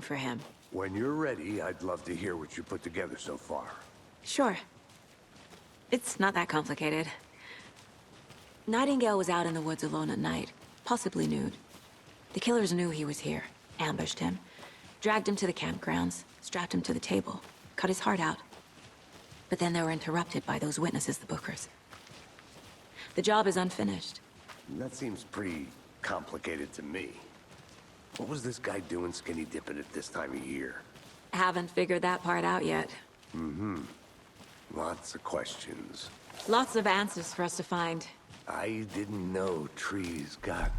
for him. When you're ready, I'd love to hear what you put together so far. Sure. It's not that complicated. Nightingale was out in the woods alone at night, possibly nude. The killers knew he was here, ambushed him, dragged him to the campgrounds, strapped him to the table, cut his heart out. But then they were interrupted by those witnesses, the Bookers. The job is unfinished. That seems pretty complicated to me. What was this guy doing skinny dipping at this time of year? Haven't figured that part out yet. Lots of questions. Lots of answers for us to find. I didn't know trees got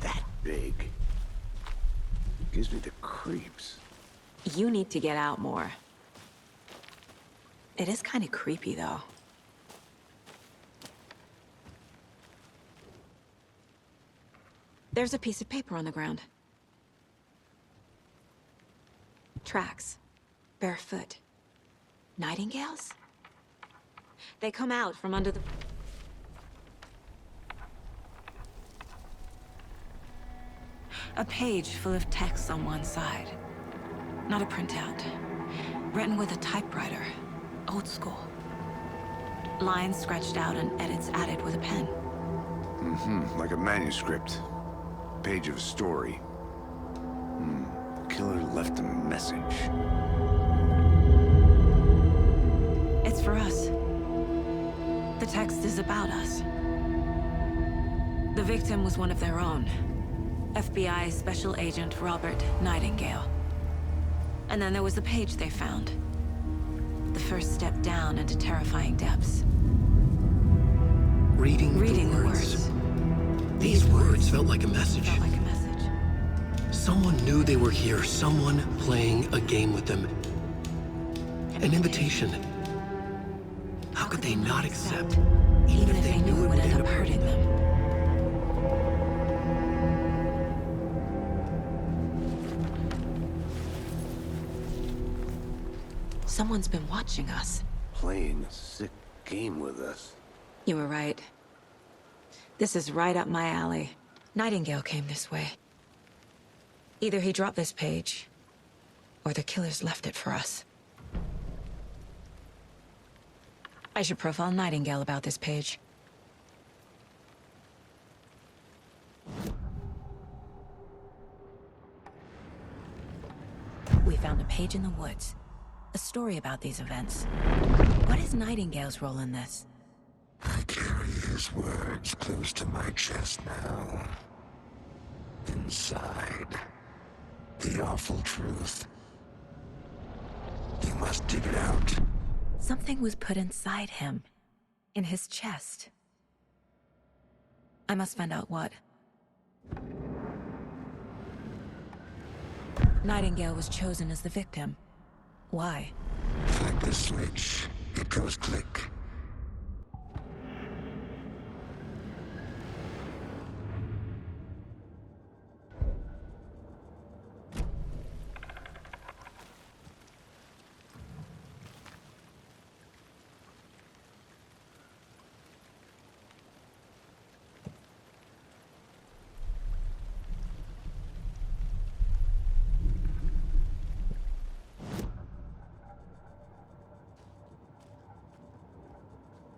that big. Gives me the creeps. You need to get out more. It is kind of creepy, though. There's a piece of paper on the ground. Tracks. Barefoot. Nightingales? They come out from under the... A page full of text on one side. Not a printout. Written with a typewriter. Old school. Lines scratched out and edits added with a pen. Like a manuscript. Page of a story. The killer left a message. It's for us. The text is about us. The victim was one of their own. FBI Special Agent Robert Nightingale. And then there was the page they found. The first step down into terrifying depths. Reading the words. These words felt like a message. Felt like a message. Someone knew they were here, someone playing a game with them. An invitation. How could they not accept, even if they knew it would end up hurting them? Someone's been watching us. Playing a sick game with us. You were right. This is right up my alley. Nightingale came this way. Either he dropped this page, or the killers left it for us. I should profile Nightingale about this page. We found a page in the woods. A story about these events. What is Nightingale's role in this? I carry his words close to my chest now. Inside, the awful truth. You must dig it out. Something was put inside him. In his chest. I must find out what. Nightingale was chosen as the victim. Why? Flick the switch. It goes click.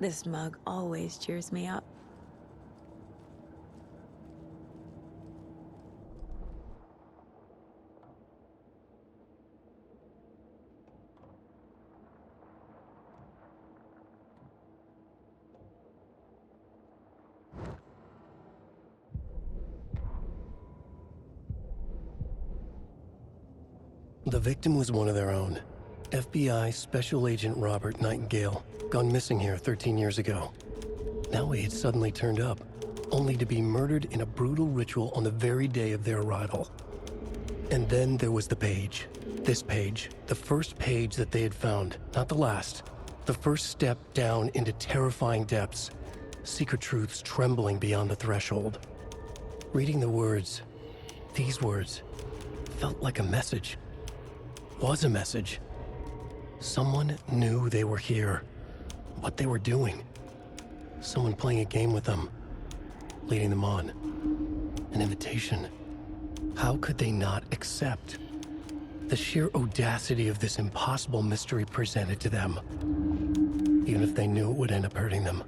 This mug always cheers me up. The victim was one of their own. FBI Special Agent Robert Nightingale, gone missing here 13 years ago. Now he had suddenly turned up, only to be murdered in a brutal ritual on the very day of their arrival. And then there was the page. This page, the first page that they had found, not the last. The first step down into terrifying depths, secret truths trembling beyond the threshold. Reading the words, these words, felt like a message. Was a message. Someone knew they were here, what they were doing. Someone playing a game with them, leading them on. An invitation. How could they not accept? The sheer audacity of this impossible mystery presented to them, even if they knew it would end up hurting them.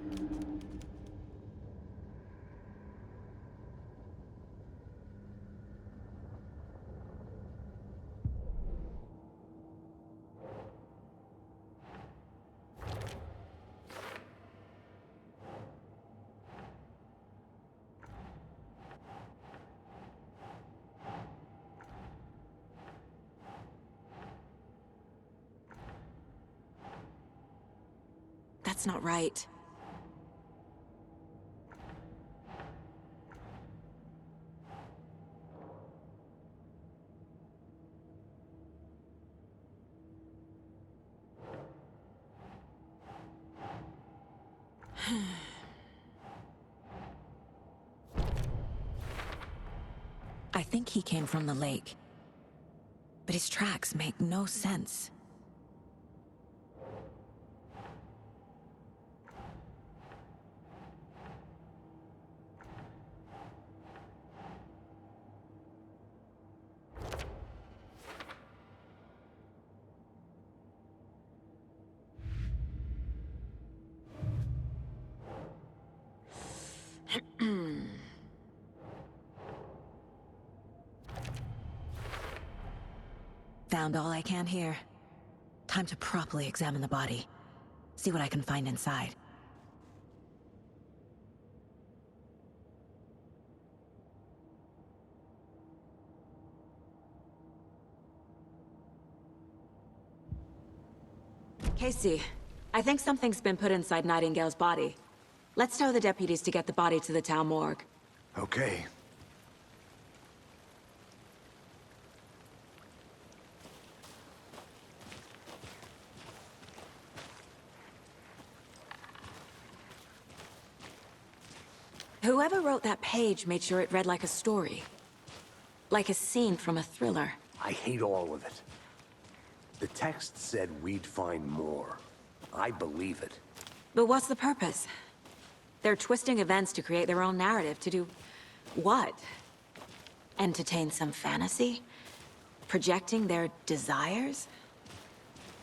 That's not right. I think he came from the lake. But his tracks make no sense. Found all I can here. Time to properly examine the body. See what I can find inside. Casey, I think something's been put inside Nightingale's body. Let's tell the deputies to get the body to the town morgue. Okay. Whoever wrote that page made sure it read like a story. Like a scene from a thriller. I hate all of it. The text said we'd find more. I believe it. But what's the purpose? They're twisting events to create their own narrative. To do what? Entertain some fantasy? Projecting their desires?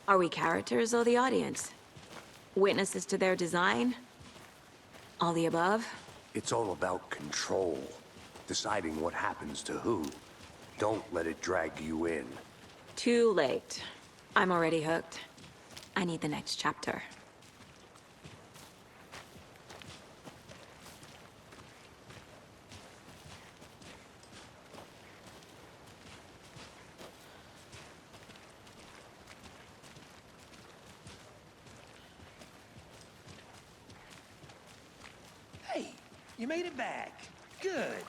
Are we characters or the audience? Witnesses to their design? All the above? It's all about control. Deciding what happens to who. Don't let it drag you in. Too late. I'm already hooked. I need the next chapter. Hey, you made it back. Good.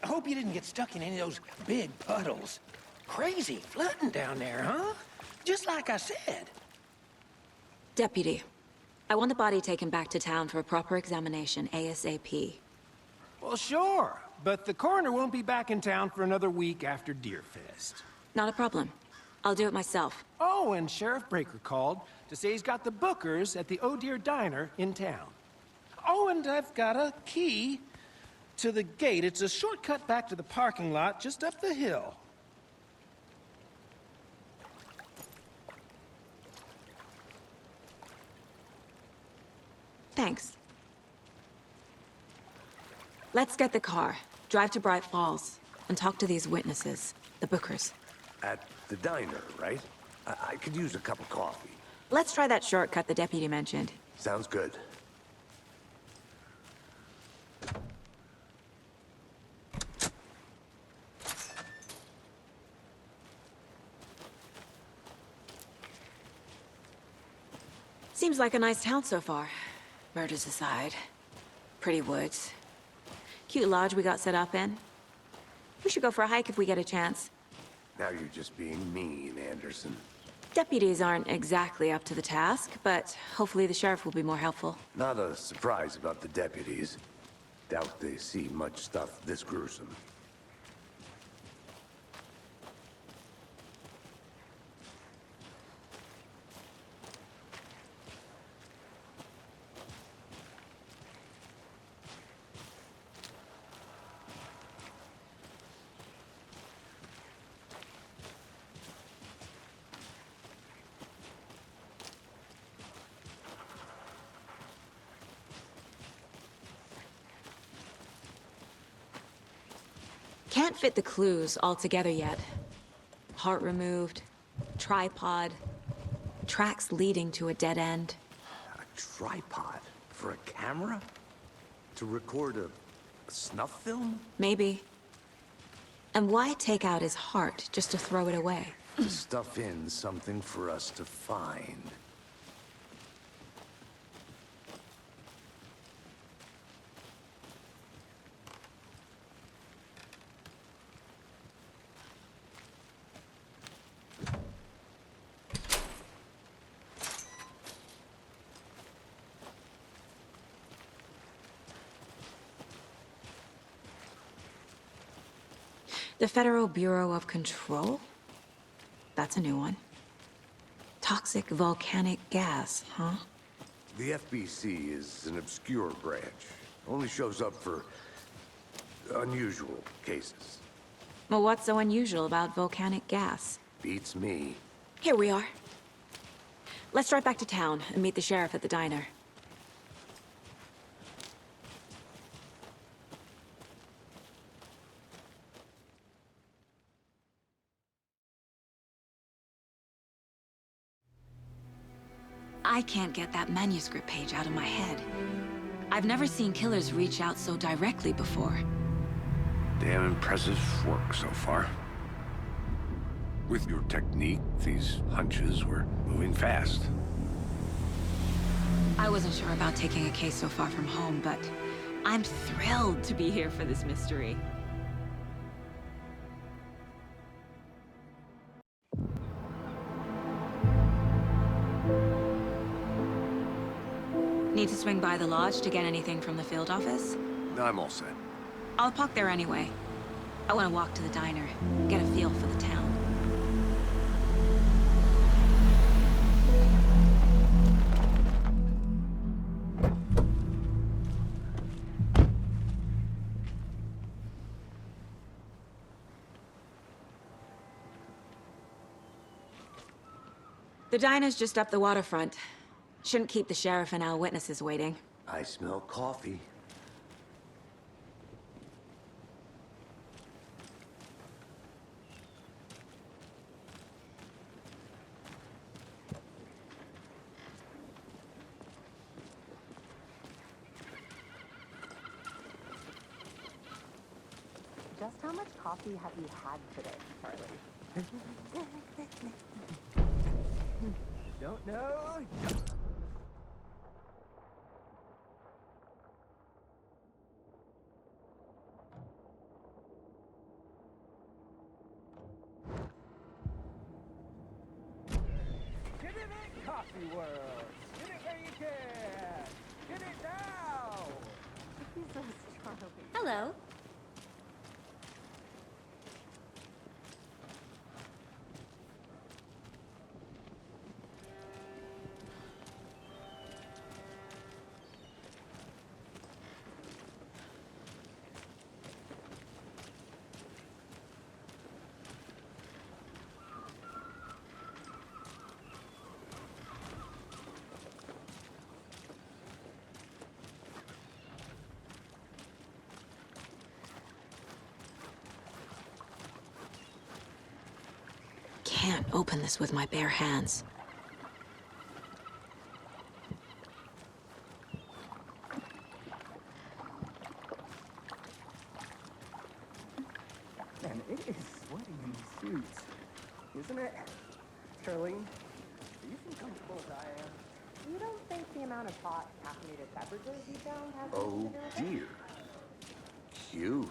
I hope you didn't get stuck in any of those big puddles. Crazy flooding down there, huh? Just like I said. Deputy, I want the body taken back to town for a proper examination ASAP. Well, sure, but the coroner won't be back in town for another week after Deerfest. Not a problem. I'll do it myself. Oh, and Sheriff Breaker called to say he's got the Bookers at the Oh Dear Diner in town. Oh, and I've got a key to the gate. It's a shortcut back to the parking lot just up the hill. Thanks. Let's get the car, drive to Bright Falls, and talk to these witnesses, the Bookers. At the diner, right? I could use a cup of coffee. Let's try that shortcut the deputy mentioned. Sounds good. Seems like a nice town so far. Murders aside. Pretty woods. Cute lodge we got set up in. We should go for a hike if we get a chance. Now you're just being mean, Anderson. Deputies aren't exactly up to the task, but hopefully the sheriff will be more helpful. Not a surprise about the deputies. Doubt they see much stuff this gruesome. can't fit the clues all together yet. Heart removed, tripod, tracks leading to a dead end. A tripod? For a camera? To record a snuff film? Maybe. And why take out his heart just to throw it away? To stuff in something for us to find. The Federal Bureau of Control? That's a new one. Toxic volcanic gas, huh? The FBC is an obscure branch. Only shows up for unusual cases. Well, what's so unusual about volcanic gas? Beats me. Here we are. Let's drive back to town and meet the sheriff at the diner. I can't get that manuscript page out of my head. I've never seen killers reach out so directly before. Damn impressive work so far. With your technique, these hunches were moving fast. I wasn't sure about taking a case so far from home, but I'm thrilled to be here for this mystery. Need to swing by the lodge to get anything from the field office? I'm all set. I'll park there anyway. I want to walk to the diner, get a feel for the town. The diner's just up the waterfront. Shouldn't keep the sheriff and our witnesses waiting. I smell coffee. Just how much coffee have you had today, Charlie? Don't know. Get it in, coffee world. Get it where you can. Get it now. Jesus, Charlie. Hello. Can't open this with my bare hands. Man, it is sweaty in these suits, isn't it? Charlene, do you feel comfortable as I am? You don't think the amount of hot caffeinated beverages you down has Oh dear. Cute.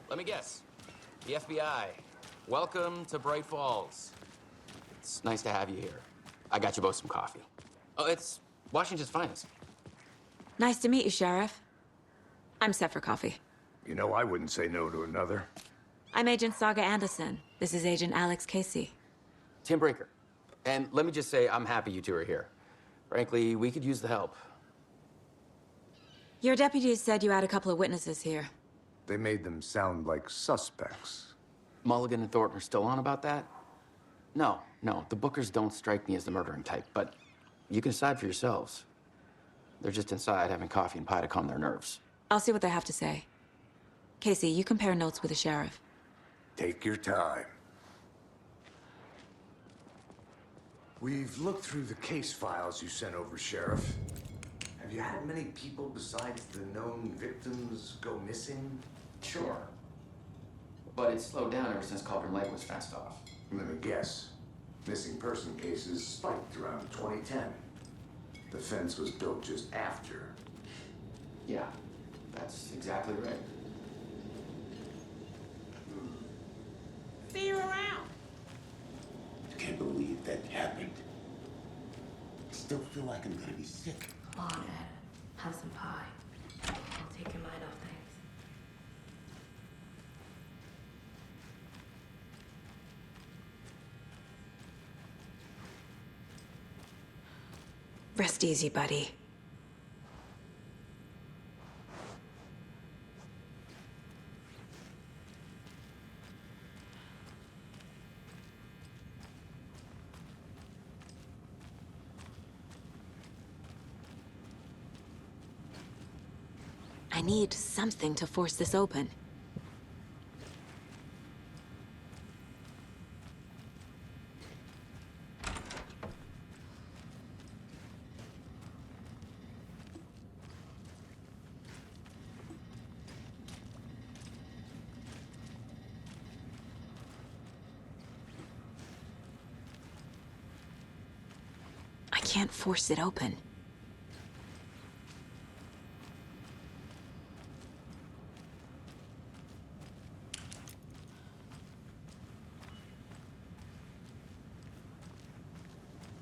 Let me guess. The FBI. Welcome to Bright Falls. It's nice to have you here. I got you both some coffee. Oh, it's Washington's finest. Nice to meet you, Sheriff. I'm set for coffee. You know, I wouldn't say no to another. I'm Agent Saga Anderson. This is Agent Alex Casey. Tim Breaker. And let me just say, I'm happy you two are here. Frankly, we could use the help. Your deputies said you had a couple of witnesses here. They made them sound like suspects. Mulligan and Thornton are still on about that? No, the Bookers don't strike me as the murdering type, but you can decide for yourselves. They're just inside having coffee and pie to calm their nerves. I'll see what they have to say. Casey, you compare notes with the sheriff. Take your time. We've looked through the case files you sent over, Sheriff. Have you had many people besides the known victims go missing? Sure. But it's slowed down ever since Cauldron Lake was fenced off. Let me guess. Missing person cases spiked around 2010. The fence was built just after. Yeah, that's exactly right. See you around. I can't believe that happened. I still feel like I'm gonna be sick. Come on, Ed. Have some pie. I'll take your mind off things. Rest easy, buddy. I need something to force this open. I can't force it open.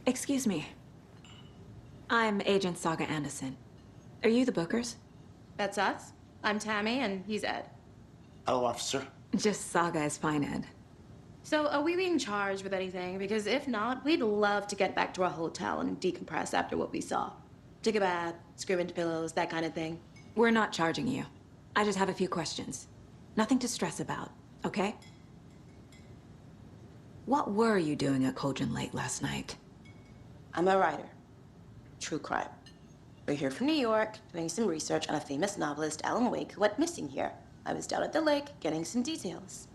Excuse me. I'm Agent Saga Anderson. Are you the Bookers? That's us. I'm Tammy, and he's Ed. Hello, officer. Just Saga is fine, Ed. So, are we being charged with anything? Because if not, we'd love to get back to our hotel and decompress after what we saw. Take a bath, scream into pillows, that kind of thing. We're not charging you. I just have a few questions. Nothing to stress about, okay? What were you doing at Cauldron Lake last night? I'm a writer. True crime. We're here from New York, doing some research on a famous novelist, Alan Wake, who went missing here. I was down at the lake, getting some details.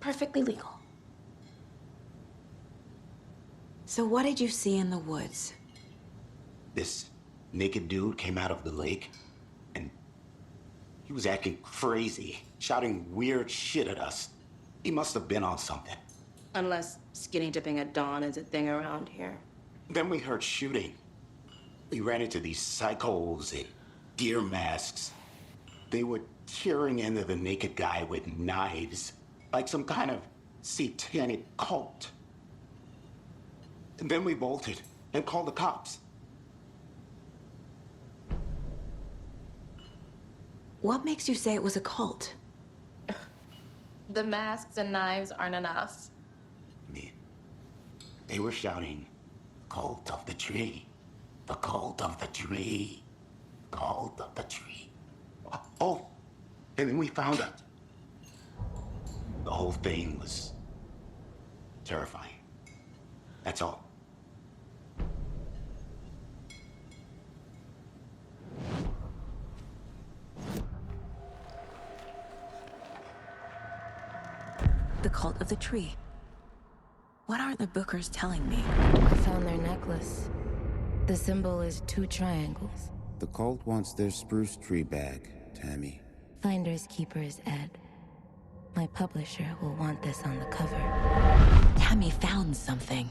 Perfectly legal. So what did you see in the woods? This naked dude came out of the lake, and he was acting crazy, shouting weird shit at us. He must have been on something. Unless skinny dipping at dawn is a thing around here. Then we heard shooting. We ran into these psychos in deer masks. They were tearing into the naked guy with knives, like some kind of satanic cult. And then we bolted and called the cops. What makes you say it was a cult? The masks and knives aren't enough. They were shouting, "Cult of the tree, the cult of the tree, cult of the tree." Oh, and then we found out. The whole thing was terrifying. That's all. The cult of the tree. What aren't the Bookers telling me? I found their necklace. The symbol is 2 triangles. The cult wants their spruce tree back, Tammy. Finders keepers, Ed. My publisher will want this on the cover. Tammy found something.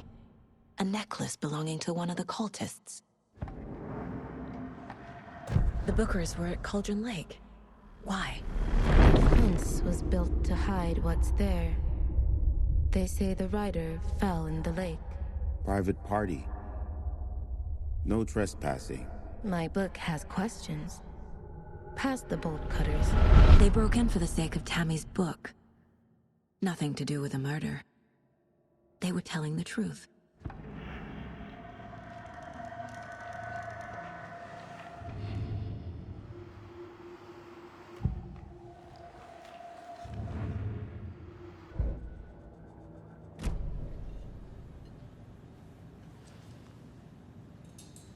A necklace belonging to one of the cultists. The Bookers were at Cauldron Lake. Why? The fence was built to hide what's there. They say the rider fell in the lake. Private party. No trespassing. My book has questions. Past the bolt cutters. They broke in for the sake of Tammy's book. Nothing to do with a murder. They were telling the truth.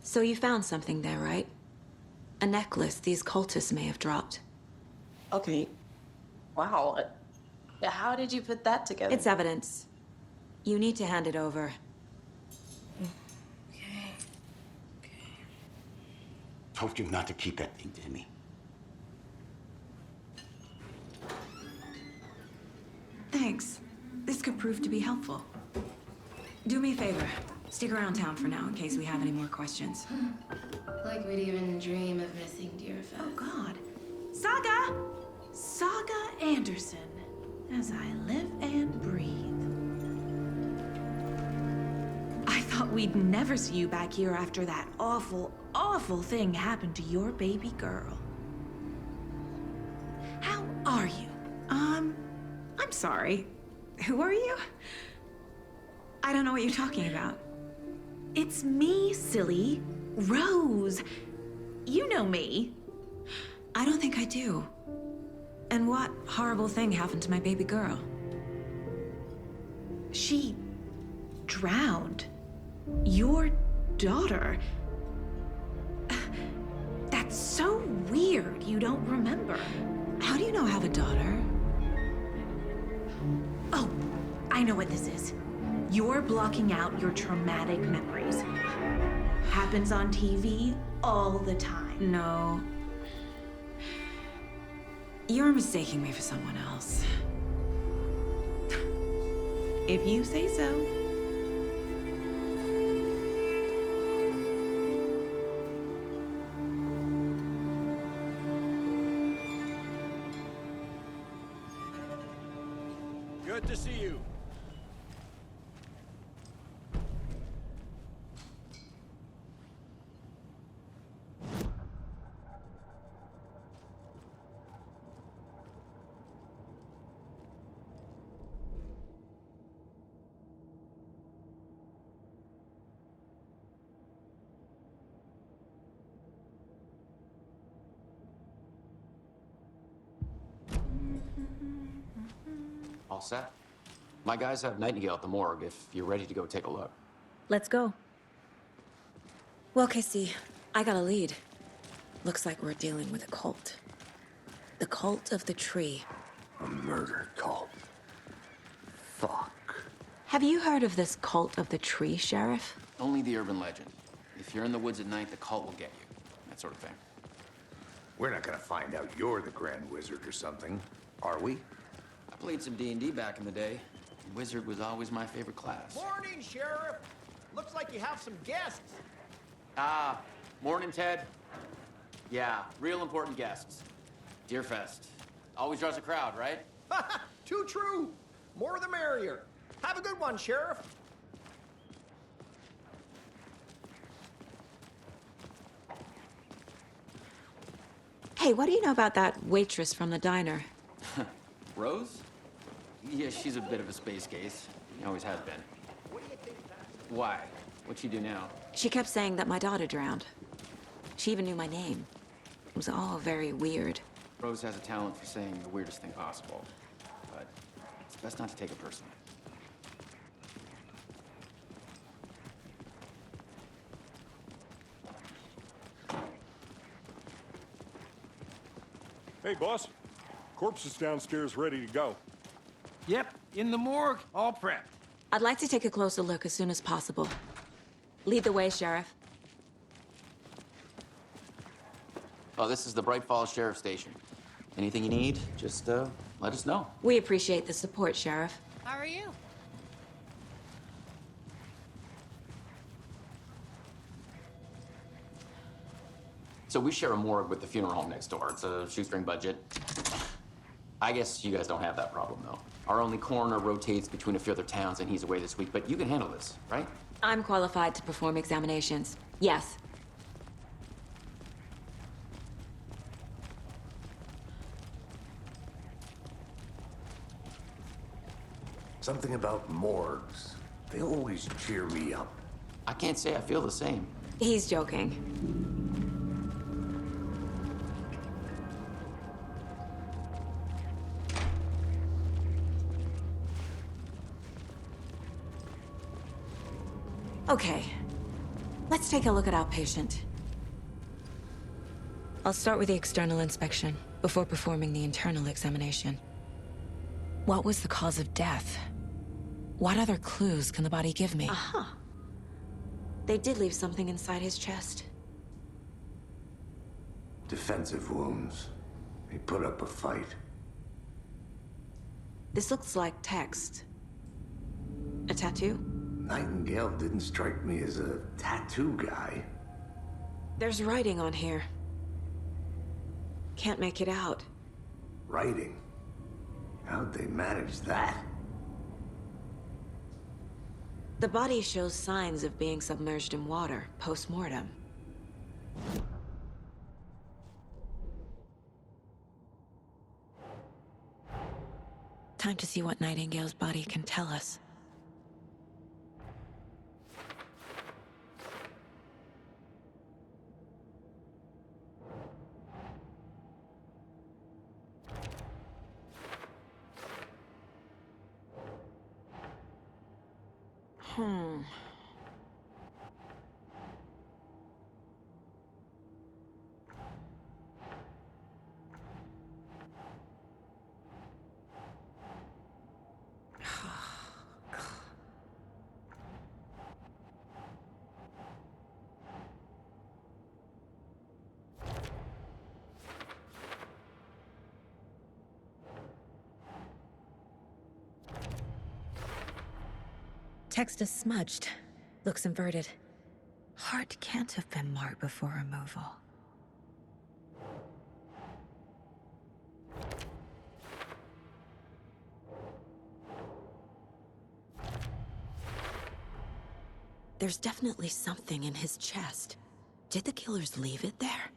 So you found something there, right? necklace these cultists may have dropped. Okay. Wow. How did you put that together? It's evidence. You need to hand it over. Okay. Told you not to keep that thing to me. Thanks. This could prove to be helpful. Do me a favor. Stick around town for now in case we have any more questions. Like we'd even dream of missing dear Fez. Oh, God. Saga! Saga Anderson. As I live and breathe. I thought we'd never see you back here after that awful, awful thing happened to your baby girl. How are you? I'm sorry. Who are you? I don't know what you're talking about. It's me, silly. Rose. You know me. I don't think I do. And what horrible thing happened to my baby girl? She drowned. Your daughter. That's so weird you don't remember. How do you know I have a daughter? Oh, I know what this is. You're blocking out your traumatic memories. Happens on TV all the time. No. You're mistaking me for someone else. If you say so. Good to see you. All set? My guys have Nightingale at the morgue if you're ready to go take a look. Let's go. Well, Casey, I got a lead. Looks like we're dealing with a cult. The cult of the tree. A murder cult. Fuck. Have you heard of this cult of the tree, Sheriff? Only the urban legend. If you're in the woods at night, the cult will get you. That sort of thing. We're not gonna find out you're the Grand Wizard or something, are we? I played some D&D back in the day. Wizard was always my favorite class. Morning, Sheriff. Looks like you have some guests. Ah, morning, Ted. Yeah, real important guests. Deerfest. Always draws a crowd, right? Too true. More the merrier. Have a good one, Sheriff. Hey, what do you know about that waitress from the diner? Rose? Yeah, she's a bit of a space case. Always has been. Why? What'd she do now? She kept saying that my daughter drowned. She even knew my name. It was all very weird. Rose has a talent for saying the weirdest thing possible. But it's best not to take it personally. Hey, boss. Corpse is downstairs ready to go. Yep, in the morgue, all prepped. I'd like to take a closer look as soon as possible. Lead the way, Sheriff. Oh, this is the Bright Falls Sheriff Station. Anything you need, just let us know. We appreciate the support, Sheriff. How are you? So we share a morgue with the funeral home next door. It's a shoestring budget. I guess you guys don't have that problem, though. Our only coroner rotates between a few other towns, and he's away this week, but you can handle this, right? I'm qualified to perform examinations. Yes. Something about morgues. They always cheer me up. I can't say I feel the same. He's joking. Okay, let's take a look at our patient. I'll start with the external inspection before performing the internal examination. What was the cause of death? What other clues can the body give me? Aha. They did leave something inside his chest. Defensive wounds. He put up a fight. This looks like text. A tattoo? Nightingale didn't strike me as a tattoo guy. There's writing on here. Can't make it out. Writing? How'd they manage that? The body shows signs of being submerged in water, post-mortem. Time to see what Nightingale's body can tell us. Text is smudged. Looks inverted. Heart can't have been marked before removal. There's definitely something in his chest. Did the killers leave it there?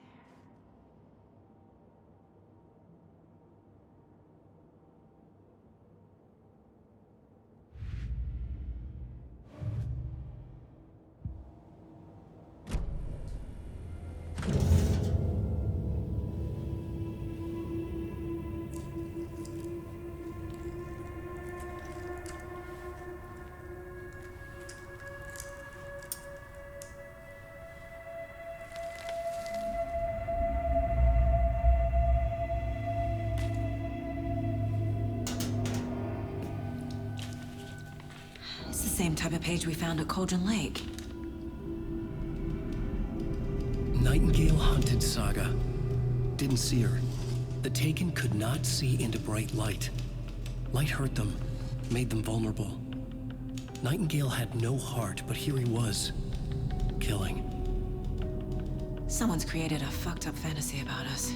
It's the same type of page we found at Cauldron Lake. Nightingale hunted Saga. Didn't see her. The Taken could not see into bright light. Light hurt them, made them vulnerable. Nightingale had no heart, but here he was, killing. Someone's created a fucked up fantasy about us.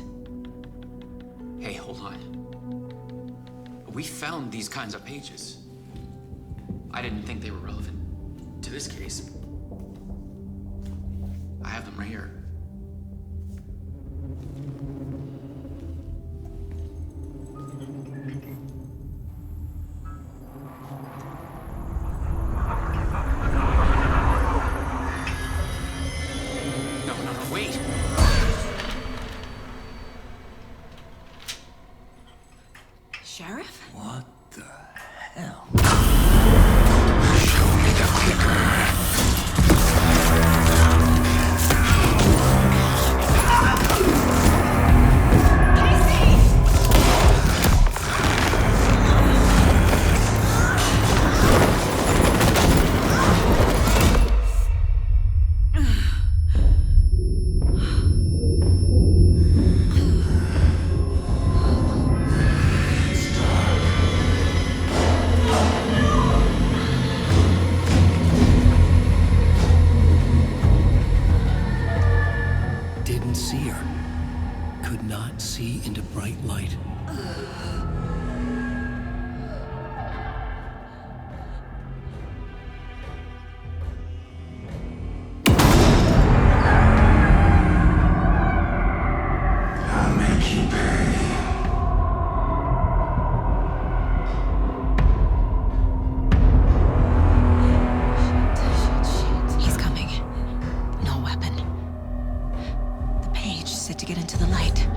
Hey, hold on. We found these kinds of pages. I didn't think they were relevant to this case. I have them right here. No, wait! Sheriff? What the hell? Show me the clicker. Didn't see her. Could not see into bright light. I'll make you pay. He's coming. No weapon. The page set to get into the light.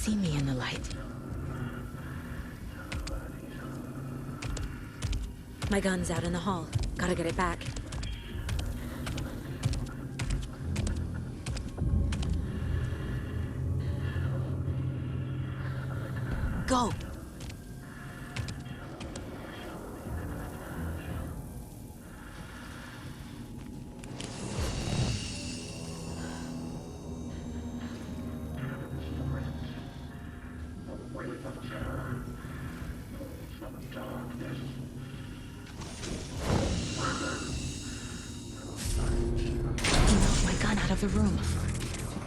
see me in the light. My gun's out in the hall. Gotta get it back. Go! Of the room.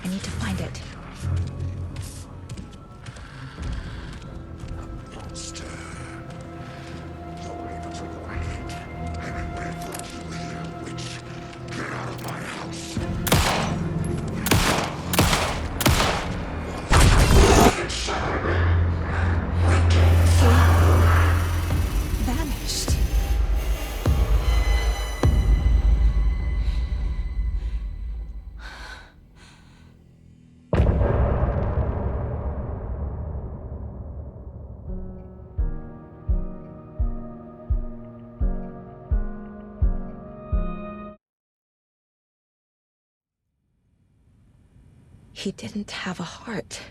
I need to find it. Vanished. He didn't have a heart,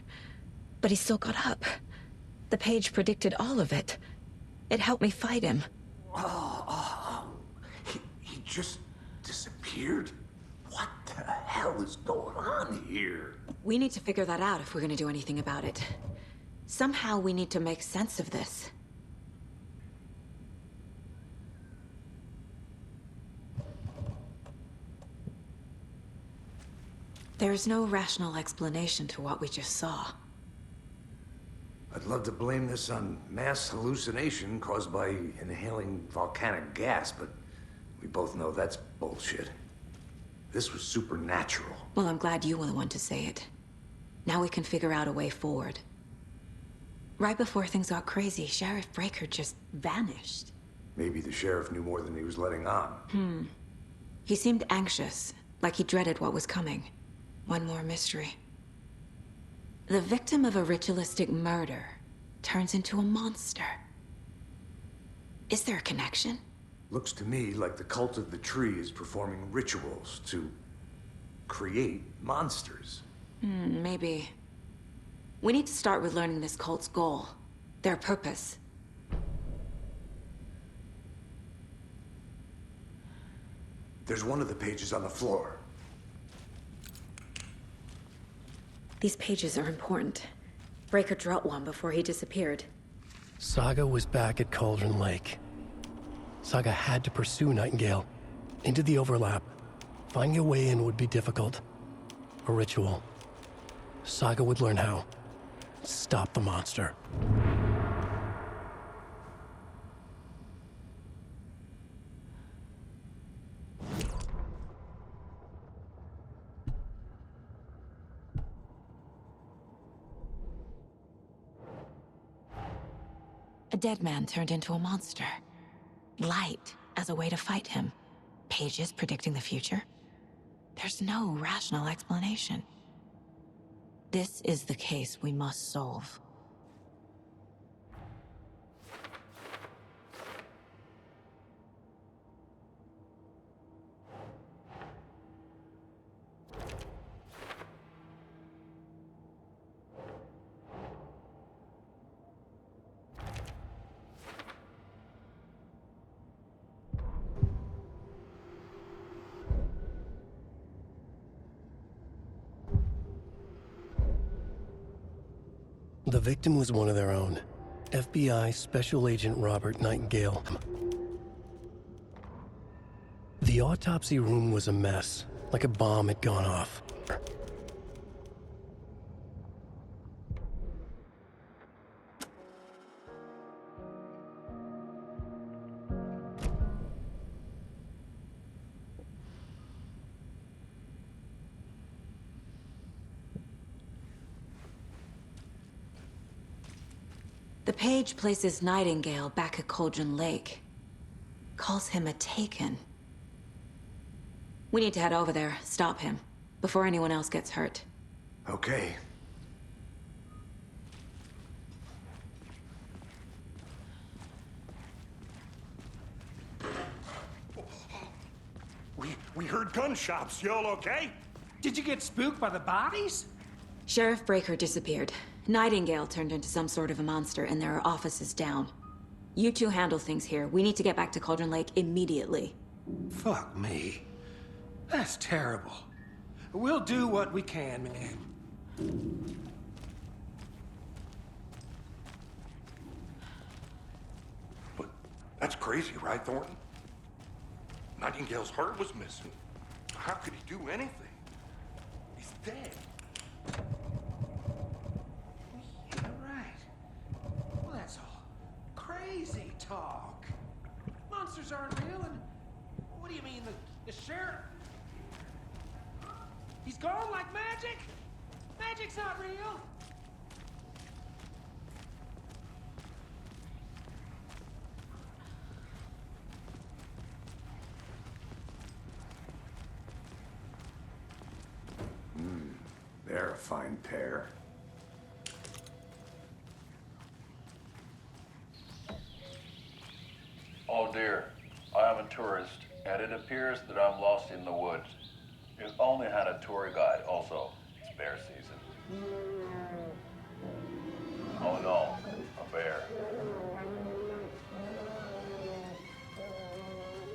but he still got up. The page predicted all of it. It helped me fight him. He just disappeared? What the hell is going on here? We need to figure that out if we're gonna do anything about it. Somehow we need to make sense of this. There's no rational explanation to what we just saw. I'd love to blame this on mass hallucination caused by inhaling volcanic gas, but we both know that's bullshit. This was supernatural. Well, I'm glad you were the one to say it. Now we can figure out a way forward. Right before things got crazy, Sheriff Breaker just vanished. Maybe the sheriff knew more than he was letting on. He seemed anxious, like he dreaded what was coming. One more mystery. The victim of a ritualistic murder turns into a monster. Is there a connection? Looks to me like the cult of the tree is performing rituals to create monsters. Maybe. We need to start with learning this cult's goal, their purpose. There's one of the pages on the floor. These pages are important. Breaker dropped one before he disappeared. Saga was back at Cauldron Lake. Saga had to pursue Nightingale into the overlap. Finding a way in would be difficult. A ritual. Saga would learn how. Stop the monster. A dead man turned into a monster. Light as a way to fight him. Pages predicting the future. There's no rational explanation. This is the case we must solve. The victim was one of their own. FBI Special Agent Robert Nightingale. The autopsy room was a mess, like a bomb had gone off. The page places Nightingale back at Cauldron Lake. Calls him a Taken. We need to head over there, stop him, before anyone else gets hurt. Okay. We heard gunshots. Y'all okay? Did you get spooked by the bodies? Sheriff Breaker disappeared. Nightingale turned into some sort of a monster, and there are offices down. You two handle things here. We need to get back to Cauldron Lake immediately. Fuck me. That's terrible. We'll do what we can, man. But that's crazy, right, Thornton? Nightingale's heart was missing. How could he do anything? He's dead. Yeah, right. Well, that's all crazy talk. Monsters aren't real, and what do you mean, the sheriff? He's gone like magic? Magic's not real. They're a fine pair. Oh dear, I am a tourist, and it appears that I'm lost in the woods. If only had a tour guide. Also, it's bear season. Oh no, a bear.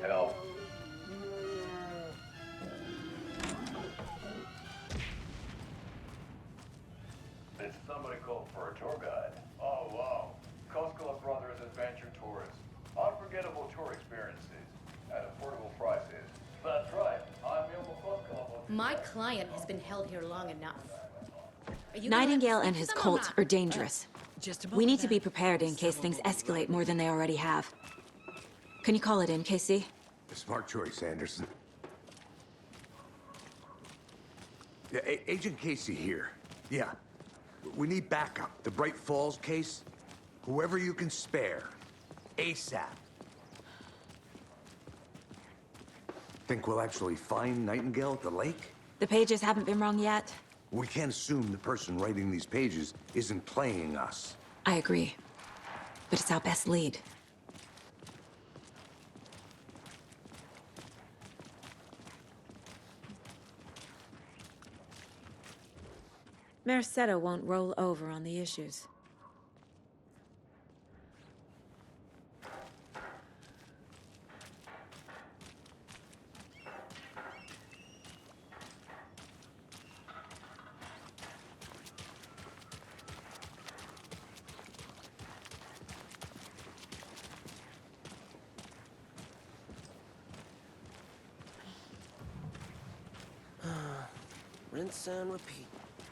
Help. Did somebody call for a tour guide? Oh wow, Coscola Brothers Adventure Tours. Unforgettable tour experiences at affordable prices. That's right, I'm Yomo Coscola. My client has been held here long enough. Nightingale and his cult are dangerous. We need to be prepared in case things escalate more than they already have. Can you call it in, Casey? A smart choice, Anderson. Yeah, Agent Casey here. Yeah. We need backup. The Bright Falls case. Whoever you can spare. ASAP. Think we'll actually find Nightingale at the lake? The pages haven't been rung yet. We can't assume the person writing these pages isn't playing us. I agree. But it's our best lead. Mercado won't roll over on the issues. Rinse and repeat.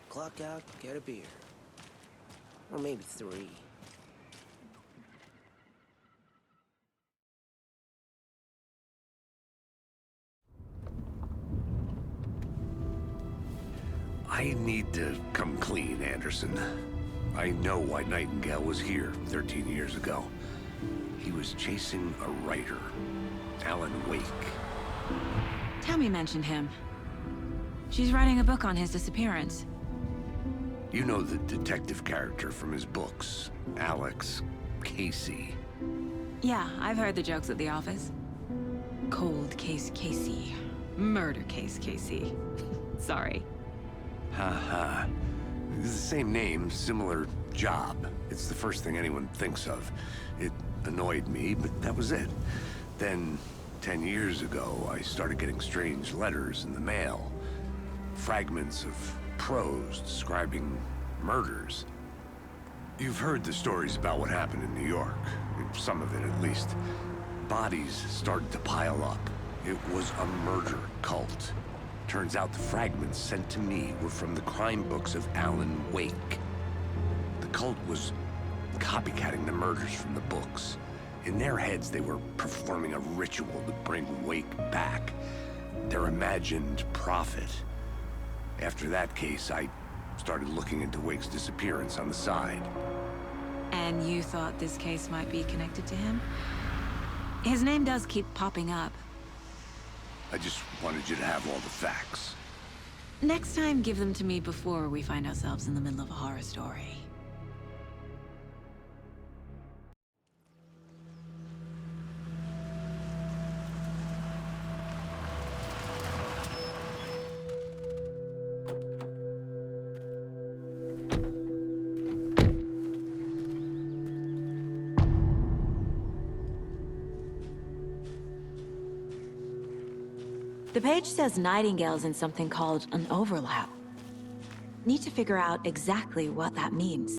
Clock out, get a beer. Or maybe 3. I need to come clean, Anderson. I know why Nightingale was here 13 years ago. He was chasing a writer, Alan Wake. Tammy mentioned him. She's writing a book on his disappearance. You know the detective character from his books, Alex Casey. Yeah, I've heard the jokes at the office. Cold case Casey. Murder case Casey. Sorry. Ha. It's the same name, similar job. It's the first thing anyone thinks of. It annoyed me, but that was it. Then, 10 years ago, I started getting strange letters in the mail. Fragments of prose describing murders. You've heard the stories about what happened in New York. Some of it, at least. Bodies started to pile up. It was a murder cult. Turns out the fragments sent to me were from the crime books of Alan Wake. The cult was copycatting the murders from the books. In their heads, they were performing a ritual to bring Wake back. Their imagined prophet. After that case, I started looking into Wake's disappearance on the side. And you thought this case might be connected to him? His name does keep popping up. I just wanted you to have all the facts. Next time, give them to me before we find ourselves in the middle of a horror story. The page says Nightingale's in something called an overlap. Need to figure out exactly what that means.